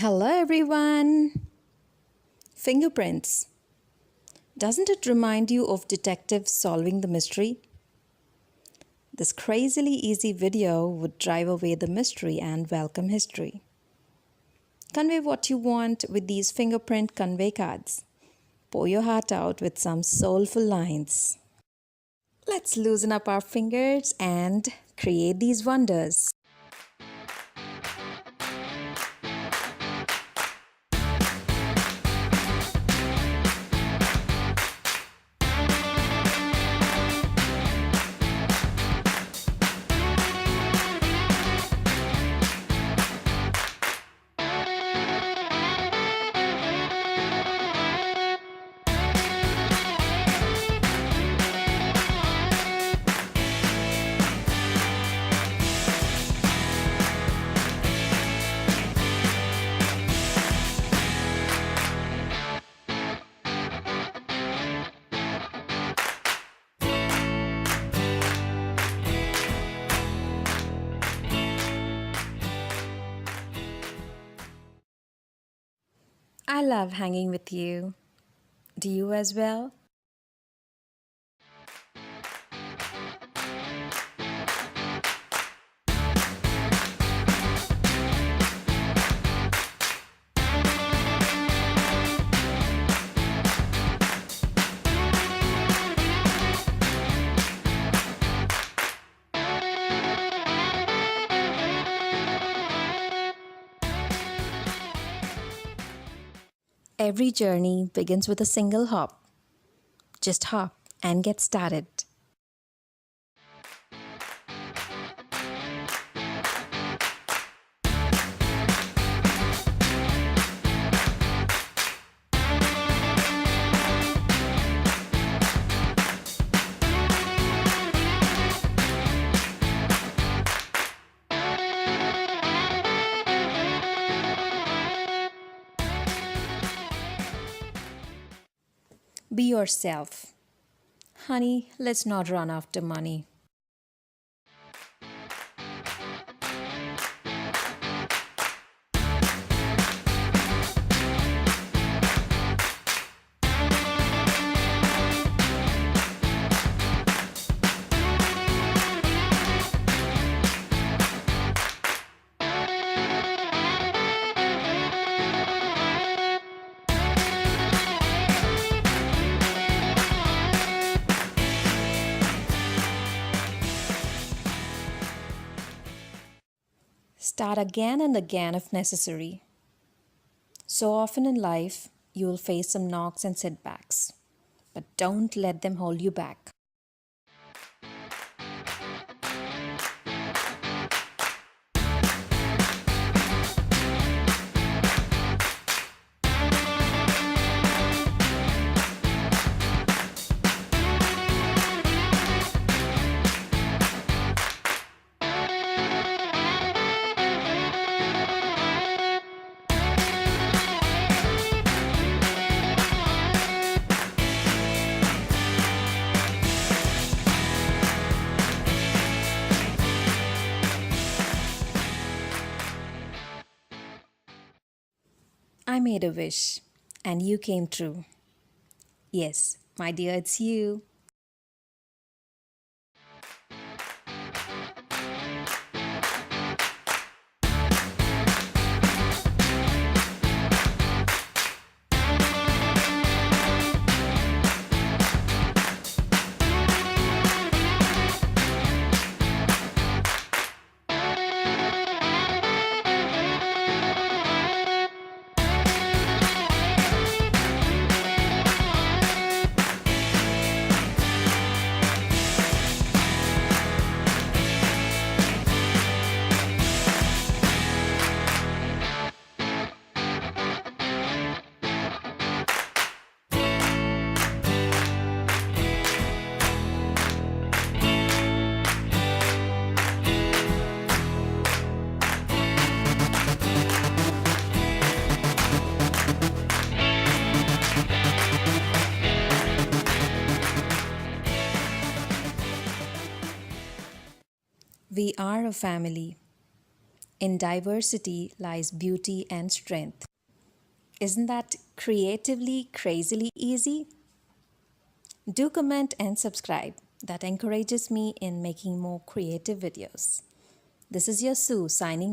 Hello, everyone. Fingerprints. Doesn't it remind you of detectives solving the mystery? This crazily easy video would drive away the mystery and welcome history. Convey what you want with these fingerprint convey cards. Pour your heart out with some soulful lines. Let's loosen up our fingers and create these wonders. I love hanging with you. Do you as well? Every journey begins with a single hop. Just hop and get started. Be yourself. Honey, let's not run after money. Start again and again if necessary. So often in life, you will face some knocks and setbacks, but don't let them hold you back. I made a wish, and you came true. Yes, my dear, it's you. We are a family. In diversity lies beauty and strength. Isn't that creatively, crazily easy? Do comment and subscribe. That encourages me in making more creative videos. This is your Sue signing off.